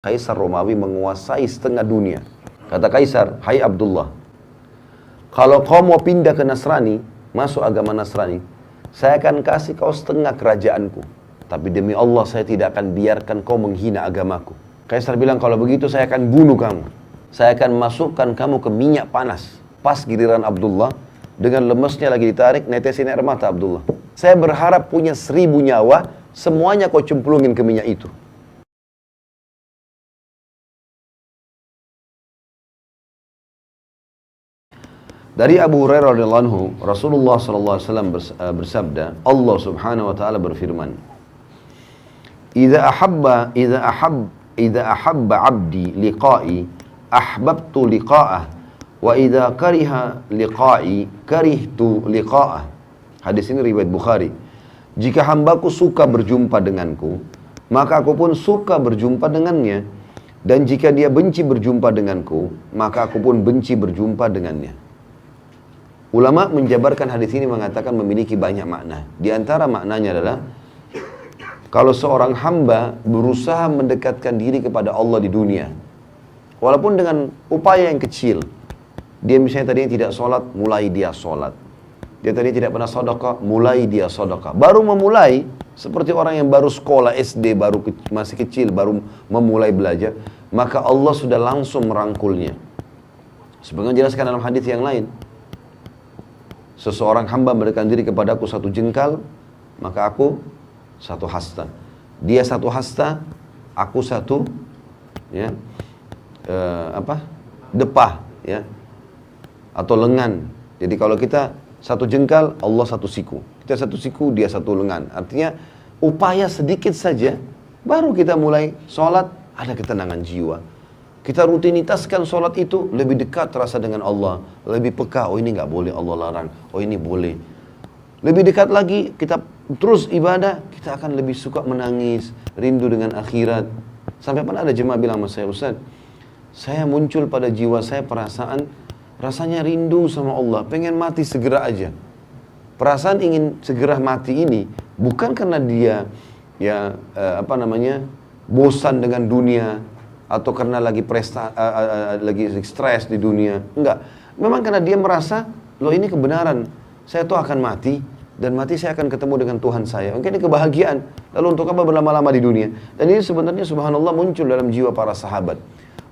Kaisar Romawi menguasai setengah dunia. Kata Kaisar, hai Abdullah, kalau kau mau pindah ke Nasrani, masuk agama Nasrani, saya akan kasih kau setengah kerajaanku. Tapi demi Allah saya tidak akan biarkan kau menghina agamaku. Kaisar bilang, kalau begitu saya akan bunuh kamu. Saya akan masukkan kamu ke minyak panas. Pas giliran Abdullah, dengan lemesnya lagi ditarik, netesin air mata Abdullah. Saya berharap punya 1000 nyawa, semuanya kau cemplungin ke minyak itu. Dari Abu Hurairah radhiyallahu anhu, Rasulullah sallallahu alaihi wasallam bersabda, Allah Subhanahu wa taala berfirman, "Idza ahabba 'abdi liqa'i, ahbabtu liqa'ah, wa idza kariha liqa'i, karihtu liqa'ah." Hadis ini riwayat Bukhari. Jika hambaku suka berjumpa denganku, maka aku pun suka berjumpa dengannya. Dan jika dia benci berjumpa denganku, maka aku pun benci berjumpa dengannya. Ulama menjabarkan hadis ini mengatakan memiliki banyak makna. Di antara maknanya adalah kalau seorang hamba berusaha mendekatkan diri kepada Allah di dunia, walaupun dengan upaya yang kecil, dia misalnya tadinya tidak sholat, mulai dia sholat. Dia tadinya tidak pernah sedekah, mulai dia sedekah. Baru memulai, seperti orang yang baru sekolah SD, masih kecil, baru memulai belajar, maka Allah sudah langsung merangkulnya. Sebagaimana jelaskan dalam hadis yang lain, seseorang hamba mendekatkan diri kepadaku 1 jengkal, maka aku 1 hasta. Dia 1 hasta, aku 1 depah, ya, atau lengan. Jadi kalau kita 1 jengkal, Allah 1 siku. Kita 1 siku, dia 1 lengan. Artinya upaya sedikit saja, baru kita mulai sholat, ada ketenangan jiwa. Kita rutinitaskan sholat itu, lebih dekat terasa dengan Allah. Lebih peka, oh ini nggak boleh Allah larang, oh ini boleh. Lebih dekat lagi, kita terus ibadah, kita akan lebih suka menangis, rindu dengan akhirat. Sampai pernah ada jemaah bilang sama saya, Ustaz, saya muncul pada jiwa saya perasaan, rasanya rindu sama Allah, pengen mati segera aja. Perasaan ingin segera mati ini, bukan karena dia, bosan dengan dunia, atau karena lagi stres di dunia. Enggak. Memang karena dia merasa, loh ini kebenaran. Saya tuh akan mati, dan mati saya akan ketemu dengan Tuhan saya. Mungkin ini kebahagiaan. Lalu untuk apa berlama-lama di dunia? Dan ini sebenarnya subhanallah muncul dalam jiwa para sahabat.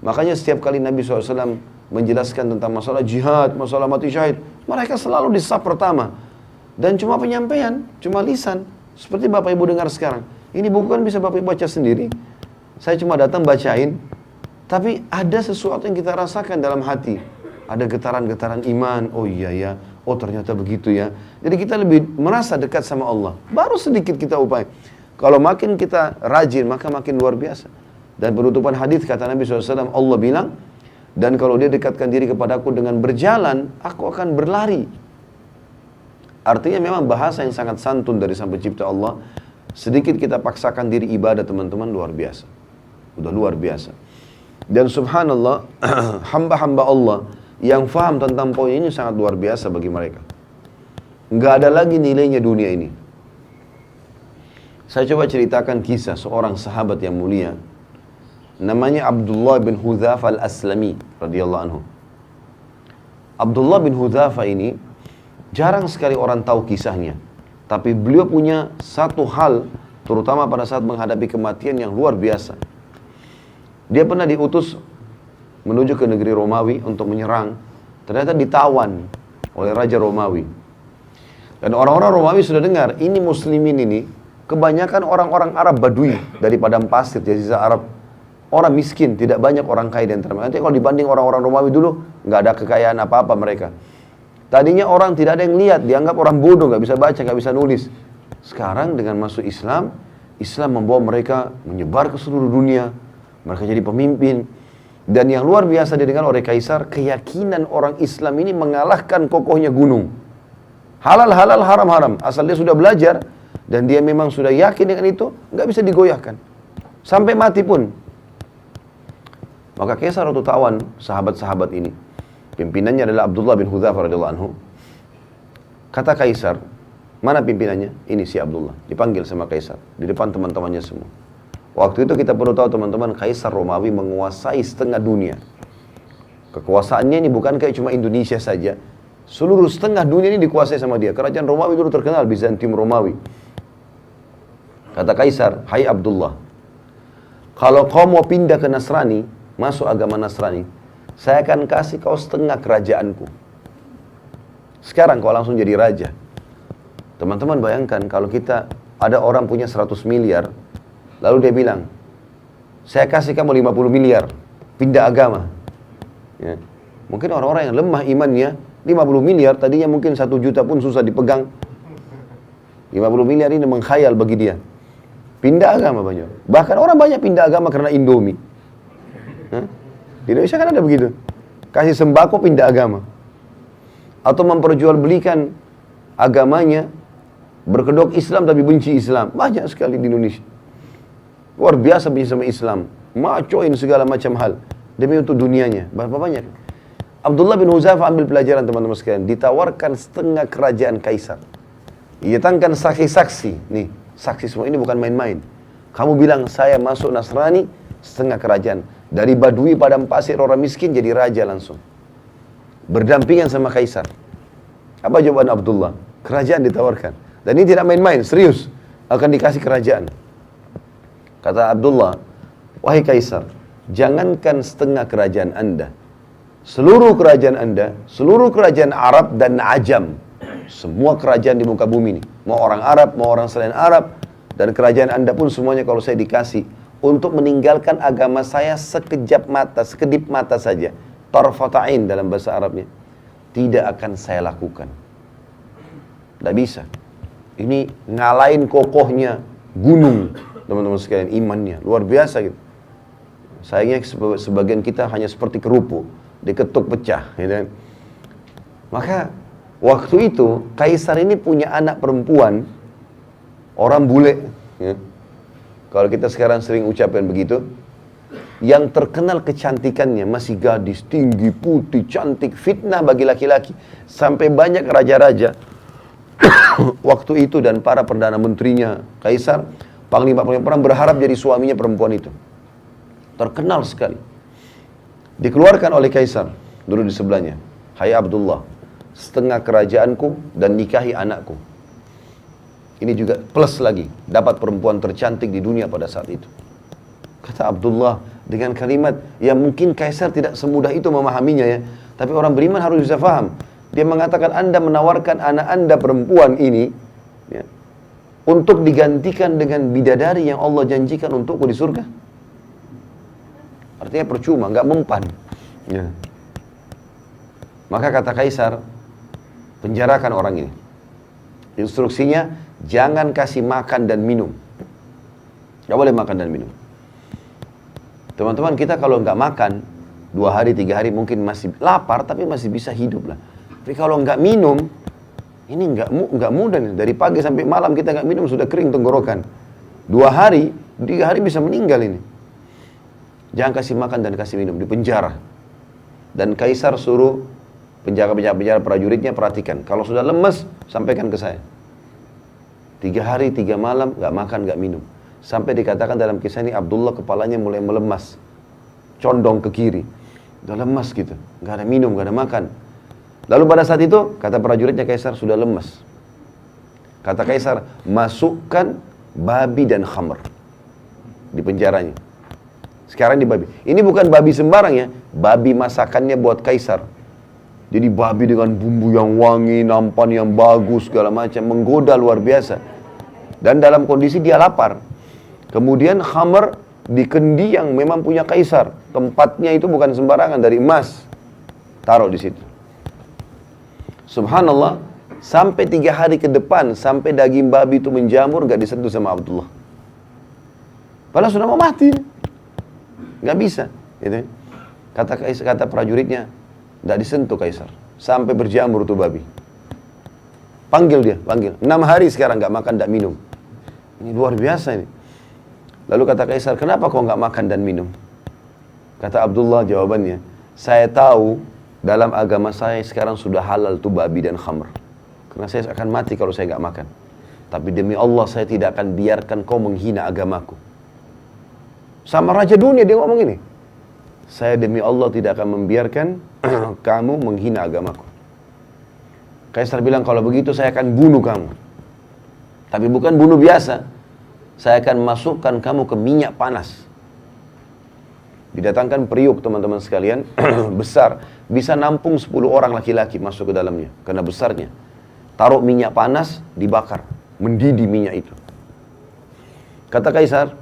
Makanya setiap kali Nabi SAW menjelaskan tentang masalah jihad, masalah mati syahid, mereka selalu di saf pertama. Dan cuma penyampaian, cuma lisan. Seperti Bapak Ibu dengar sekarang. Ini buku kan bisa Bapak Ibu baca sendiri. Saya cuma datang bacain, tapi ada sesuatu yang kita rasakan dalam hati. Ada getaran-getaran iman, oh iya ya, oh ternyata begitu ya. Jadi kita lebih merasa dekat sama Allah. Baru sedikit kita upaya. Kalau makin kita rajin, maka makin luar biasa. Dan penutupan hadis kata Nabi SAW, Allah bilang, dan kalau dia dekatkan diri kepadaku dengan berjalan, aku akan berlari. Artinya memang bahasa yang sangat santun dari Sang Pencipta Allah. Sedikit kita paksakan diri ibadah teman-teman, luar biasa. Udah luar biasa. Dan subhanallah, hamba-hamba Allah yang faham tentang poin ini sangat luar biasa bagi mereka. Nggak ada lagi nilainya dunia ini. Saya coba ceritakan kisah seorang sahabat yang mulia. Namanya Abdullah bin Hudzafa al-Aslami radhiyallahu anhu. Abdullah bin Hudzafa ini jarang sekali orang tahu kisahnya. Tapi beliau punya satu hal, terutama pada saat menghadapi kematian, yang luar biasa. Dia pernah diutus menuju ke negeri Romawi untuk menyerang. Ternyata ditawan oleh Raja Romawi. Dan orang-orang Romawi sudah dengar, ini muslimin ini, kebanyakan orang-orang Arab Badui dari padang pasir, jazirah Arab. Orang miskin, tidak banyak orang kaya di antara mereka. Nanti kalau dibanding orang-orang Romawi dulu, nggak ada kekayaan apa-apa mereka. Tadinya orang tidak ada yang lihat, dianggap orang bodoh, nggak bisa baca, nggak bisa nulis. Sekarang dengan masuk Islam, Islam membawa mereka menyebar ke seluruh dunia. Mereka jadi pemimpin. Dan yang luar biasa didengar oleh Kaisar, keyakinan orang Islam ini mengalahkan kokohnya gunung. Halal, halal, haram, haram. Asal dia sudah belajar, dan dia memang sudah yakin dengan itu, nggak bisa digoyahkan. Sampai mati pun. Maka Kaisar waktu tawan sahabat-sahabat ini, pimpinannya adalah Abdullah bin Hudzafa radhiyallahu anhu. Kata Kaisar, mana pimpinannya? Ini si Abdullah. Dipanggil sama Kaisar di depan teman-temannya semua. Waktu itu kita perlu tahu teman-teman, Kaisar Romawi menguasai setengah dunia. Kekuasaannya ini bukan kayak cuma Indonesia saja. Seluruh setengah dunia ini dikuasai sama dia. Kerajaan Romawi dulu terkenal, Bizantium Romawi. Kata Kaisar, hai Abdullah, kalau kau mau pindah ke Nasrani, masuk agama Nasrani, saya akan kasih kau setengah kerajaanku. Sekarang kau langsung jadi raja. Teman-teman bayangkan kalau kita, ada orang punya 100 miliar, lalu dia bilang, saya kasih kamu 50 miliar, pindah agama. Ya. Mungkin orang-orang yang lemah imannya, 50 miliar, tadinya mungkin 1 juta pun susah dipegang. 50 miliar ini menghayal bagi dia. Pindah agama banyak. Bahkan orang banyak pindah agama karena Indomie. Di Indonesia kan ada begitu. Kasih sembako pindah agama. Atau memperjualbelikan agamanya, berkedok Islam tapi benci Islam. Banyak sekali di Indonesia. Luar biasa benci sama Islam. Macoin segala macam hal. Demi untuk dunianya. Berapa banyak. Abdullah bin Huzaifah ambil pelajaran teman-teman sekalian. Ditawarkan setengah kerajaan Kaisar. Datangkan saksi-saksi. Nih, saksi semua ini bukan main-main. Kamu bilang saya masuk Nasrani, setengah kerajaan. Dari Badui padang pasir orang miskin jadi raja langsung. Berdampingan sama Kaisar. Apa jawaban Abdullah? Kerajaan ditawarkan. Dan ini tidak main-main, serius. Akan dikasih kerajaan. Kata Abdullah, wahai Kaisar, jangankan setengah kerajaan Anda, seluruh kerajaan Anda, seluruh kerajaan Arab dan Ajam, semua kerajaan di muka bumi ini, mau orang Arab, mau orang selain Arab, dan kerajaan Anda pun semuanya kalau saya dikasih untuk meninggalkan agama saya sekejap mata, sekedip mata saja, tarfata'in dalam bahasa Arabnya, tidak akan saya lakukan. Tidak bisa. Ini ngalahin kokohnya gunung, teman-teman sekalian, imannya luar biasa gitu. Sayangnya sebagian kita hanya seperti kerupuk, diketuk pecah, gitu kan. Maka waktu itu Kaisar ini punya anak perempuan, orang bule, ya. Kalau kita sekarang sering ucapkan begitu, yang terkenal kecantikannya, masih gadis, tinggi, putih, cantik, fitnah bagi laki-laki. Sampai banyak raja-raja waktu itu dan para perdana menterinya Kaisar, panglima-panglima perang berharap jadi suaminya perempuan itu. Terkenal sekali. Dikeluarkan oleh Kaisar, dulu di sebelahnya, hai Abdullah, setengah kerajaanku dan nikahi anakku. Ini juga plus lagi, dapat perempuan tercantik di dunia pada saat itu. Kata Abdullah dengan kalimat yang mungkin Kaisar tidak semudah itu memahaminya ya. Tapi orang beriman harus bisa faham. Dia mengatakan Anda menawarkan anak Anda perempuan ini ya, untuk digantikan dengan bidadari yang Allah janjikan untukku di surga. Artinya percuma, nggak mempan. Ya. Maka kata Kaisar, penjarakan orang ini. Instruksinya, jangan kasih makan dan minum. Nggak boleh makan dan minum. Teman-teman, kita kalau nggak makan 2 hari, 3 hari mungkin masih lapar, tapi masih bisa hidup lah. Tapi kalau nggak minum, ini nggak mudah nih. Dari pagi sampai malam kita nggak minum sudah kering tenggorokan. 2 hari, 3 hari bisa meninggal ini. Jangan kasih makan dan kasih minum, di penjara. Dan Kaisar suruh penjaga-penjaga prajuritnya perhatikan. Kalau sudah lemes, sampaikan ke saya. 3 hari, 3 malam, nggak makan, nggak minum. Sampai dikatakan dalam kisah ini Abdullah kepalanya mulai melemas, condong ke kiri, udah lemas gitu, nggak ada minum, nggak ada makan. Lalu pada saat itu kata prajuritnya Kaisar sudah lemas. Kata Kaisar, masukkan babi dan khamr di penjaranya. Sekarang di babi. Ini bukan babi sembarang ya, babi masakannya buat Kaisar. Jadi babi dengan bumbu yang wangi, nampan yang bagus, segala macam, menggoda luar biasa. Dan dalam kondisi dia lapar. Kemudian khamr di kendi yang memang punya Kaisar. Tempatnya itu bukan sembarangan, dari emas. Taruh di situ. Subhanallah, sampai 3 hari ke depan, sampai daging babi itu menjamur, gak disentuh sama Abdullah. Padahal sudah mau mati. Gak bisa. Gitu. Kata prajuritnya, gak disentuh Kaisar. Sampai berjamur tuh babi. Panggil dia, panggil. 6 hari sekarang gak makan, gak minum. Ini luar biasa ini. Lalu kata Kaisar, kenapa kau gak makan dan minum? Kata Abdullah jawabannya, saya tahu dalam agama saya sekarang sudah halal tuh babi dan khamr. Karena saya akan mati kalau saya gak makan. Tapi demi Allah saya tidak akan biarkan kau menghina agamaku. Sama raja dunia dia ngomong ini. Saya demi Allah tidak akan membiarkan kamu menghina agamaku. Kaisar bilang, kalau begitu saya akan bunuh kamu. Tapi bukan bunuh biasa. Saya akan masukkan kamu ke minyak panas. Didatangkan periuk teman-teman sekalian, besar. Bisa nampung 10 orang laki-laki masuk ke dalamnya, karena besarnya. Taruh minyak panas, dibakar. Mendidih minyak itu. Kata Kaisar,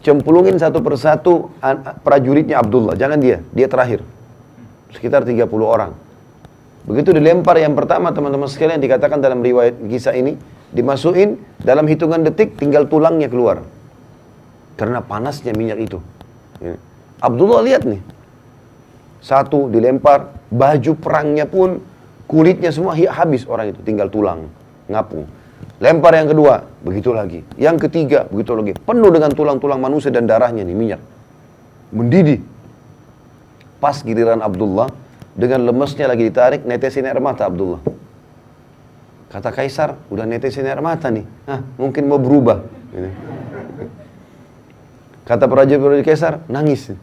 cemplungin satu persatu prajuritnya Abdullah. Jangan dia terakhir. Sekitar 30 orang. Begitu dilempar yang pertama teman-teman sekalian, dikatakan dalam riwayat kisah ini, dimasukin dalam hitungan detik tinggal tulangnya keluar. Karena panasnya minyak itu. Abdullah lihat nih. Satu dilempar, baju perangnya pun, kulitnya semua habis orang itu. Tinggal tulang, ngapung. Lempar yang kedua, begitu lagi. Yang ketiga, begitu lagi. Penuh dengan tulang-tulang manusia dan darahnya nih, minyak. Mendidih. Pas giliran Abdullah, dengan lemesnya lagi ditarik, netesin air mata Abdullah. Kata Kaisar, udah netesin air mata nih. Mungkin mau berubah. Kata prajurit Kaisar, nangis.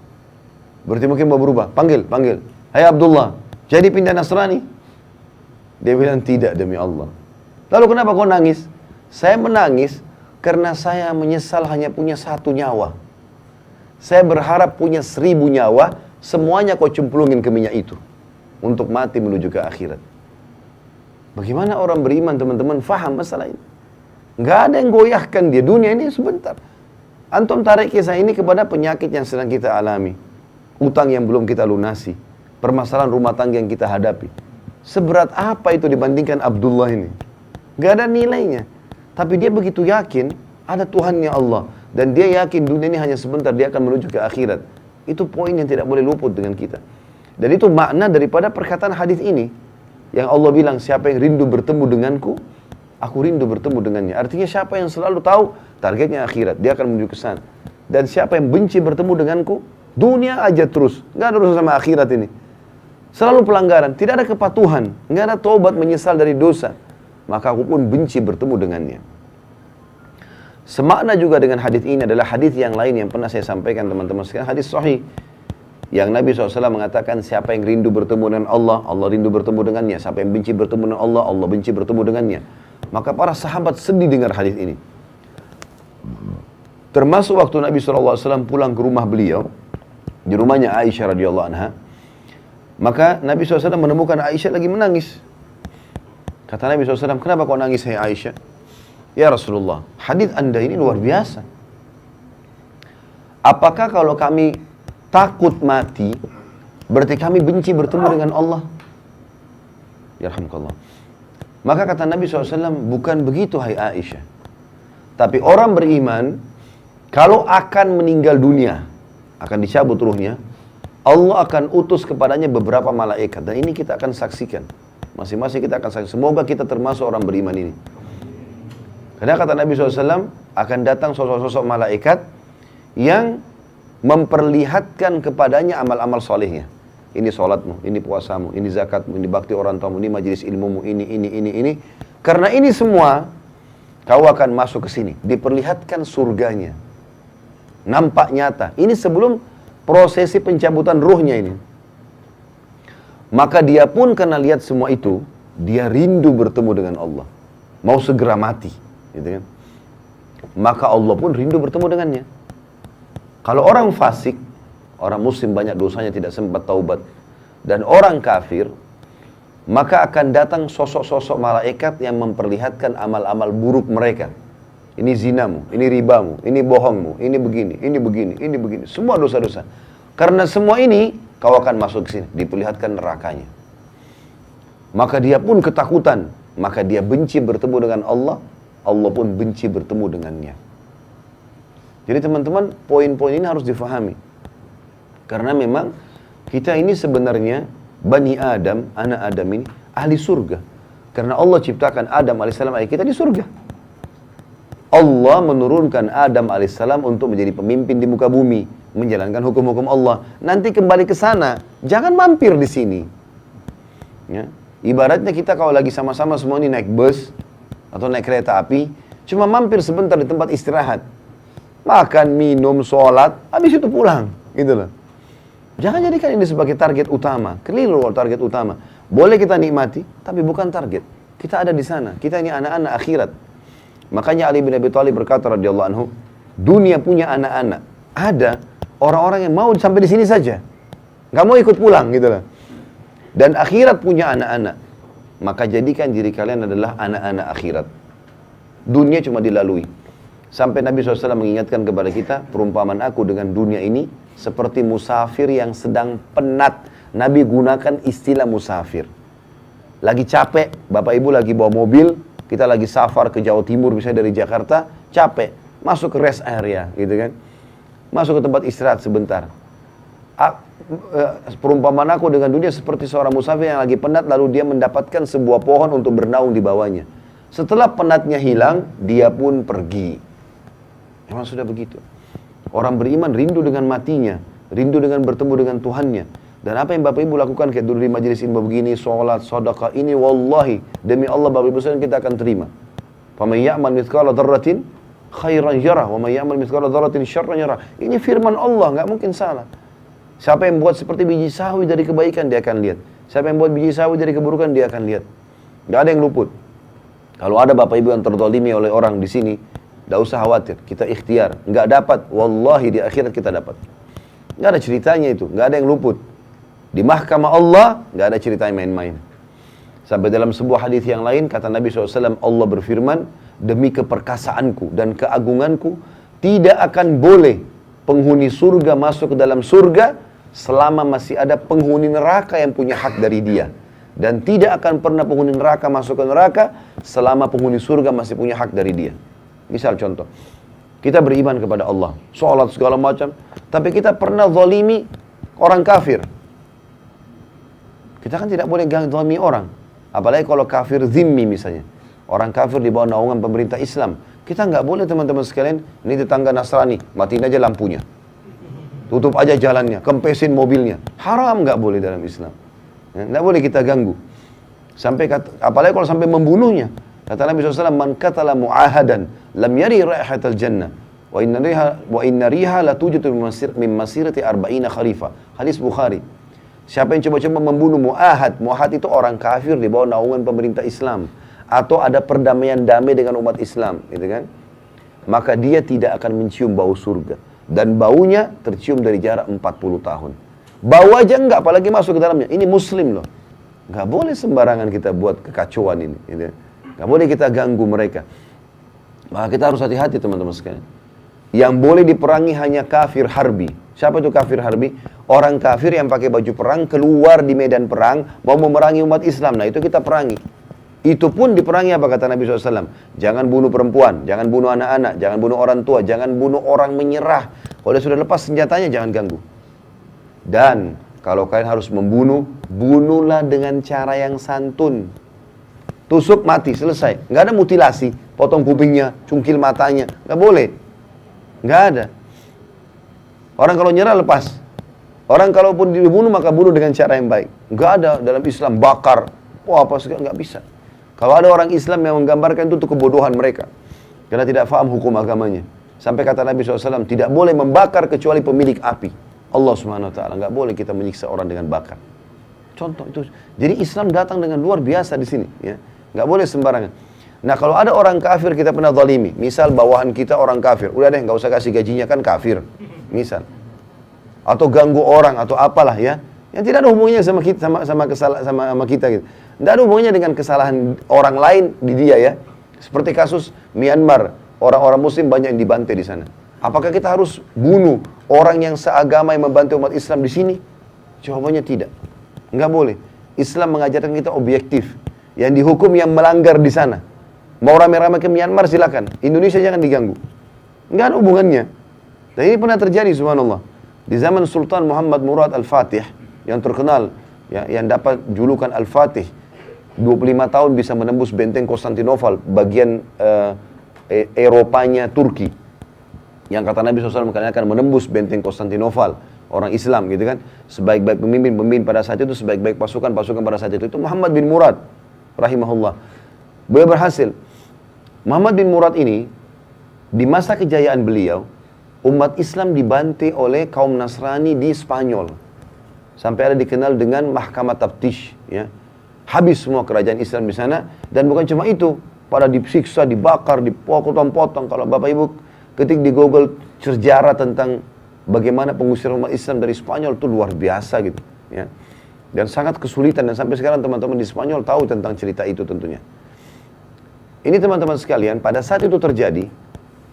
Berarti mungkin mau berubah. Panggil. Hai Abdullah, jadi pindah Nasrani? Dia bilang, tidak demi Allah. Lalu kenapa kau nangis? Saya menangis karena saya menyesal hanya punya 1 nyawa. Saya berharap punya 1000 nyawa, semuanya kau cemplungin ke minyak itu. Untuk mati menuju ke akhirat. Bagaimana orang beriman teman-teman faham masalah ini? Nggak ada yang goyahkan dia, dunia ini sebentar. Antum tarik kisah ini kepada penyakit yang sedang kita alami. Utang yang belum kita lunasi. Permasalahan rumah tangga yang kita hadapi. Seberat apa itu dibandingkan Abdullah ini? Nggak ada nilainya. Tapi dia begitu yakin ada Tuhannya Allah. Dan dia yakin dunia ini hanya sebentar, dia akan menuju ke akhirat. Itu poin yang tidak boleh luput dengan kita. Dan itu makna daripada perkataan hadis ini. Yang Allah bilang, siapa yang rindu bertemu denganku, aku rindu bertemu dengannya. Artinya siapa yang selalu tahu targetnya akhirat, dia akan menuju ke sana. Dan siapa yang benci bertemu denganku, dunia aja terus. Nggak ada urusan sama akhirat ini. Selalu pelanggaran, tidak ada kepatuhan, nggak ada taubat menyesal dari dosa. Maka aku pun benci bertemu dengannya. Semakna juga dengan hadis ini adalah hadis yang lain yang pernah saya sampaikan teman-teman sekalian, hadis sahih. Yang Nabi SAW mengatakan, siapa yang rindu bertemu dengan Allah, Allah rindu bertemu dengannya. Siapa yang benci bertemu dengan Allah, Allah benci bertemu dengannya. Maka para sahabat sedih dengar hadis ini. Termasuk waktu Nabi SAW pulang ke rumah beliau, di rumahnya Aisyah radhiyallahu anha. Maka Nabi SAW menemukan Aisyah lagi menangis. Kata Nabi SAW, kenapa kau nangis hai Aisyah? Ya Rasulullah, hadis anda ini luar biasa. Apakah kalau kami takut mati, berarti kami benci bertemu dengan Allah? Yarhamkallah. Maka kata Nabi SAW, bukan begitu hai Aisyah. Tapi orang beriman, kalau akan meninggal dunia, akan dicabut ruhnya, Allah akan utus kepadanya beberapa malaikat. Dan ini kita akan saksikan. Masing-masing kita akan saksikan. Semoga kita termasuk orang beriman ini. Karena kata Nabi SAW, akan datang sosok-sosok malaikat yang memperlihatkan kepadanya amal-amal solehnya. Ini sholatmu, ini puasamu, ini zakatmu, ini bakti orang tuamu, ini majelis ilmumu, ini. Karena ini semua, kau akan masuk ke sini. Diperlihatkan surganya. Nampak nyata. Ini sebelum prosesi pencabutan ruhnya ini. Maka dia pun karena lihat semua itu, dia rindu bertemu dengan Allah. Mau segera mati. Gitu kan? Maka Allah pun rindu bertemu dengannya. Kalau orang fasik, orang muslim banyak dosanya tidak sempat taubat, dan orang kafir, maka akan datang sosok-sosok malaikat yang memperlihatkan amal-amal buruk mereka. Ini zinamu, ini ribamu, ini bohongmu, ini begini, ini begini, ini begini. Semua dosa-dosa. Karena semua ini, kau akan masuk ke sini, diperlihatkan nerakanya. Maka dia pun ketakutan, maka dia benci bertemu dengan Allah, Allah pun benci bertemu dengannya. Jadi teman-teman, poin-poin ini harus difahami. Karena memang kita ini sebenarnya Bani Adam, anak Adam ini ahli surga. Karena Allah ciptakan Adam alaihissalam ayah kita di surga. Allah menurunkan Adam alaihissalam untuk menjadi pemimpin di muka bumi, menjalankan hukum-hukum Allah. Nanti kembali ke sana, jangan mampir di sini. Ya. Ibaratnya kita kalau lagi sama-sama semua ini naik bus atau naik kereta api, cuma mampir sebentar di tempat istirahat. makan, minum, sholat, habis itu pulang, gitu loh. Jangan jadikan ini sebagai target utama. Keliru target utama. Boleh kita nikmati, tapi bukan target. Kita ada di sana. Kita ini anak-anak akhirat. Makanya Ali bin Abi Thalib berkata radhiyallahu anhu, dunia punya anak-anak. Ada orang-orang yang mau sampai di sini saja, nggak mau ikut pulang, gitu loh. Dan akhirat punya anak-anak. Maka jadikan diri kalian adalah anak-anak akhirat. Dunia cuma dilalui. Sampai Nabi SAW mengingatkan kepada kita, perumpamaan aku dengan dunia ini seperti musafir yang sedang penat. Nabi gunakan istilah musafir. Lagi capek, bapak ibu lagi bawa mobil, kita lagi safar ke Jawa Timur, misalnya dari Jakarta, capek, masuk ke rest area, gitu kan. Masuk ke tempat istirahat sebentar. Perumpamaan aku dengan dunia seperti seorang musafir yang lagi penat, lalu dia mendapatkan sebuah pohon untuk bernaung di bawahnya. Setelah penatnya hilang, dia pun pergi. Memang sudah begitu. Orang beriman rindu dengan matinya, rindu dengan bertemu dengan Tuhannya. Dan apa yang Bapak Ibu lakukan kayak dulu di majelis ilmu begini, sholat, sedekah, ini wallahi, demi Allah Bapak Ibu sekalian kita akan terima. Faman ya'mal mithqala dzarratin khairan yarah, wa man ya'mal mithqala dzarratin syarran yarah. Ini firman Allah, enggak mungkin salah. Siapa yang buat seperti biji sawi dari kebaikan, dia akan lihat. Siapa yang buat biji sawi dari keburukan, dia akan lihat. Enggak ada yang luput. Kalau ada Bapak Ibu yang terzalimi oleh orang di sini, tidak usah khawatir, kita ikhtiar. Nggak dapat, wallahi di akhirat kita dapat. Nggak ada ceritanya itu, nggak ada yang luput. Di mahkamah Allah, nggak ada ceritanya main-main. Sampai dalam sebuah hadis yang lain, kata Nabi SAW, Allah berfirman, demi keperkasaanku dan keagunganku, tidak akan boleh penghuni surga masuk ke dalam surga, selama masih ada penghuni neraka yang punya hak dari dia. Dan tidak akan pernah penghuni neraka masuk ke neraka, selama penghuni surga masih punya hak dari dia. Misal contoh, kita beriman kepada Allah, sholat segala macam, tapi kita pernah zalimi orang kafir. Kita kan tidak boleh zalimi orang, apalagi kalau kafir zimmi misalnya. Orang kafir di bawah naungan pemerintah Islam. Kita nggak boleh teman-teman sekalian, ini tetangga Nasrani, matiin aja lampunya. Tutup aja jalannya, kempesin mobilnya. Haram nggak boleh dalam Islam. Nggak boleh kita ganggu. Apalagi kalau sampai membunuhnya. Kata Nabi SAW, man qatala mu'ahadan lam yari raihatal jannah wa inna riha la tujidu min masirati arba'ina kharifa. Hadis Bukhari. Siapa yang coba-coba membunuh mu'ahad itu orang kafir di bawah naungan pemerintah Islam, atau ada perdamaian damai dengan umat Islam, gitu kan? Maka dia tidak akan mencium bau surga, dan baunya tercium dari jarak 40 tahun. Bau aja enggak, apalagi masuk ke dalamnya. Ini muslim loh. Enggak boleh sembarangan kita buat kekacauan ini, gitu. Nggak boleh kita ganggu mereka. Maka kita harus hati-hati teman-teman sekalian. Yang boleh diperangi hanya kafir harbi. Siapa itu kafir harbi? Orang kafir yang pakai baju perang keluar di medan perang mau memerangi umat Islam. Nah itu kita perangi. Itu pun diperangi apa kata Nabi SAW? Jangan bunuh perempuan, jangan bunuh anak-anak, jangan bunuh orang tua, jangan bunuh orang menyerah. Kalau dia sudah lepas senjatanya jangan ganggu. Dan kalau kalian harus membunuh, bunuhlah dengan cara yang santun. Tusuk mati, selesai. Nggak ada mutilasi, potong kupingnya, cungkil matanya. Nggak boleh. Nggak ada. Orang kalau nyerah lepas. Orang kalaupun dibunuh maka bunuh dengan cara yang baik. Nggak ada dalam Islam bakar. Wah apa segala, nggak bisa. Kalau ada orang Islam yang menggambarkan itu kebodohan mereka. Karena tidak faham hukum agamanya. Sampai kata Nabi SAW, tidak boleh membakar kecuali pemilik api. Allah Subhanahu Wa Taala. Nggak boleh kita menyiksa orang dengan bakar. Contoh itu. Jadi Islam datang dengan luar biasa di sini. Ya. Nggak boleh sembarangan. Nah kalau ada orang kafir kita pernah zalimi, misal bawahan kita orang kafir, udah deh nggak usah kasih gajinya kan kafir, misal, atau ganggu orang atau apalah ya, yang tidak ada hubungannya sama kita, sama kita gitu. Tidak ada hubungannya dengan kesalahan orang lain di dia ya. Seperti kasus Myanmar, orang-orang Muslim banyak yang dibantai di sana. Apakah kita harus bunuh orang yang seagama yang membantu umat Islam di sini? Jawabannya tidak. Nggak boleh. Islam mengajarkan kita objektif. Yang dihukum yang melanggar di sana. Mau rame-rame ke Myanmar silakan. Indonesia jangan diganggu. Nggak ada hubungannya. Dan ini pernah terjadi subhanallah. Di zaman Sultan Muhammad Murad Al-Fatih yang terkenal, ya, yang dapat julukan Al-Fatih, 25 tahun bisa menembus benteng Konstantinopel, bagian Eropanya Turki. Yang kata Nabi SAW kalian akan menembus benteng Konstantinopel, orang Islam gitu kan. Sebaik-baik pemimpin pada saat itu, sebaik-baik pasukan pada saat itu Muhammad bin Murad rahimahullah. Beliau berhasil. Muhammad bin Murad ini di masa kejayaan beliau umat Islam dibantai oleh kaum Nasrani di Spanyol. Sampai ada dikenal dengan Mahkamah Taftish, ya. Habis semua kerajaan Islam di sana, dan bukan cuma itu, pada disiksa, dibakar, dipotong-potong. Kalau Bapak Ibu ketik di Google sejarah tentang bagaimana pengusiran umat Islam dari Spanyol, itu luar biasa gitu, ya. Dan sangat kesulitan, dan sampai sekarang teman-teman di Spanyol tahu tentang cerita itu tentunya. Ini teman-teman sekalian, pada saat itu terjadi,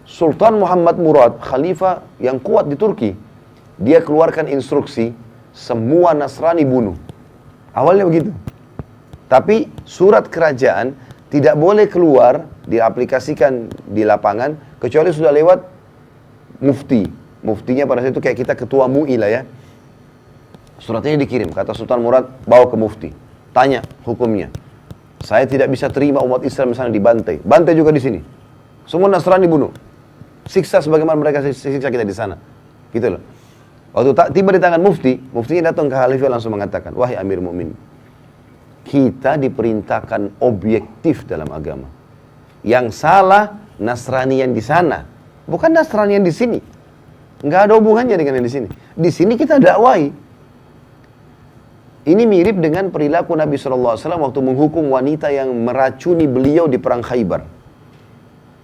Sultan Muhammad Murad, khalifah yang kuat di Turki, dia keluarkan instruksi, semua Nasrani bunuh. Awalnya begitu. Tapi surat kerajaan tidak boleh keluar, diaplikasikan di lapangan, kecuali sudah lewat mufti. Muftinya pada saat itu kayak kita ketua MUI lah ya. Suratnya dikirim, kata Sultan Murad, bawa ke mufti. Tanya hukumnya. Saya tidak bisa terima umat Islam misalnya dibantai. Bantai juga di sini. Semua Nasrani bunuh. Siksa sebagaimana mereka siksa kita di sana. Gitu loh. Waktu tiba di tangan mufti, muftinya datang ke khalifah langsung mengatakan, wahai Amir Mu'min, kita diperintahkan objektif dalam agama. Yang salah Nasrani yang di sana, bukan Nasrani yang di sini. Nggak ada hubungannya dengan yang di sini. Di sini kita dakwai. Ini mirip dengan perilaku Nabi SAW waktu menghukum wanita yang meracuni beliau di perang Khaybar.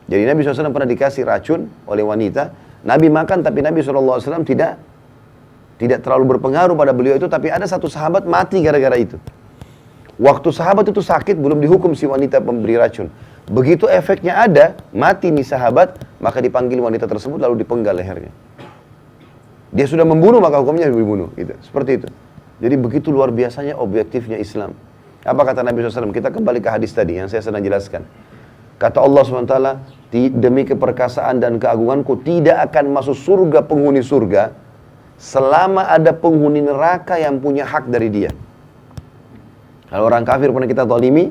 Jadi Nabi SAW pernah dikasih racun oleh wanita. Nabi makan, tapi Nabi SAW tidak terlalu berpengaruh pada beliau itu. Tapi ada satu sahabat mati gara-gara itu. Waktu sahabat itu sakit, belum dihukum si wanita pemberi racun. Begitu efeknya ada, mati nih sahabat, maka dipanggil wanita tersebut lalu dipenggal lehernya. Dia sudah membunuh, maka hukumnya dibunuh. Gitu. Seperti itu. Jadi begitu luar biasanya objektifnya Islam. Apa kata Nabi SAW? Kita kembali ke hadis tadi yang saya sedang jelaskan. Kata Allah SWT, demi keperkasaan dan keagunganku, tidak akan masuk surga penghuni surga, selama ada penghuni neraka yang punya hak dari dia. Kalau orang kafir pernah kita zalimi,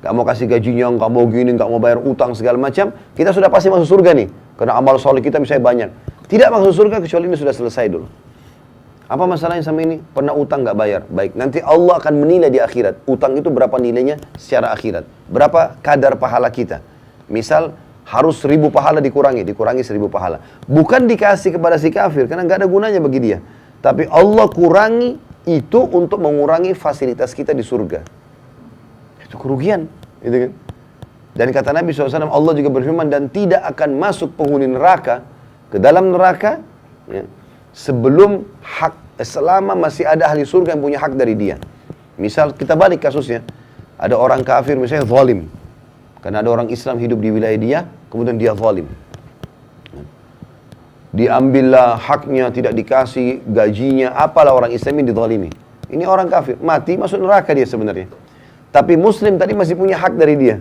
gak mau kasih gajinya, gak mau gini, gak mau bayar utang segala macam, kita sudah pasti masuk surga nih. Karena amal soleh kita misalnya banyak. Tidak masuk surga kecuali ini sudah selesai dulu. Apa masalahnya sama ini? Pernah utang gak bayar. Baik, nanti Allah akan menilai di akhirat. Utang itu berapa nilainya secara akhirat. Berapa kadar pahala kita. Misal harus 1000 pahala dikurangi 1000 pahala. Bukan dikasih kepada si kafir, karena gak ada gunanya bagi dia. Tapi Allah kurangi itu untuk mengurangi fasilitas kita di surga. Itu kerugian. Gitu kan? Dan kata Nabi SAW, Allah juga berfirman, dan tidak akan masuk penghuni neraka ke dalam neraka, ya, sebelum selama masih ada ahli surga yang punya hak dari dia. Misal kita balik kasusnya, ada orang kafir misalnya zalim, karena ada orang Islam hidup di wilayah dia, kemudian dia zalim, diambillah haknya, tidak dikasih gajinya, apalah orang Islam ini dizalimi. Ini orang kafir, mati masuk neraka dia sebenarnya. Tapi Muslim tadi masih punya hak dari dia.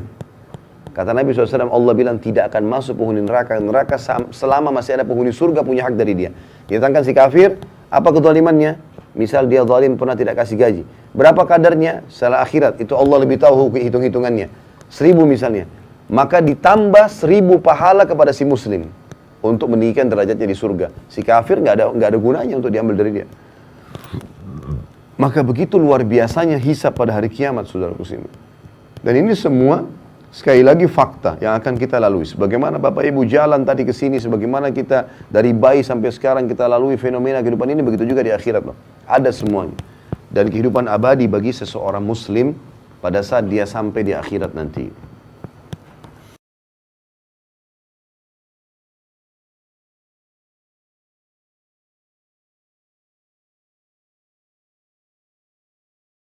Kata Nabi SAW, Allah bilang tidak akan masuk penghuni neraka selama masih ada penghuni surga punya hak dari dia. Ditangkan si kafir, apa kezalimannya? Misal dia zalim pernah tidak kasih gaji. Berapa kadarnya? Setelah akhirat, itu Allah lebih tahu hitung-hitungannya. 1000 misalnya. Maka ditambah 1000 pahala kepada si Muslim untuk meninggikan derajatnya di surga. Si kafir nggak ada gunanya untuk diambil dari dia. Maka begitu luar biasanya hisab pada hari kiamat, saudaraku sekalian. Dan ini semua sekali lagi fakta yang akan kita lalui. Sebagaimana Bapak Ibu jalan tadi ke sini, sebagaimana kita dari bayi sampai sekarang kita lalui fenomena kehidupan ini, begitu juga di akhirat loh. Ada semuanya. Dan kehidupan abadi bagi seseorang muslim pada saat dia sampai di akhirat nanti.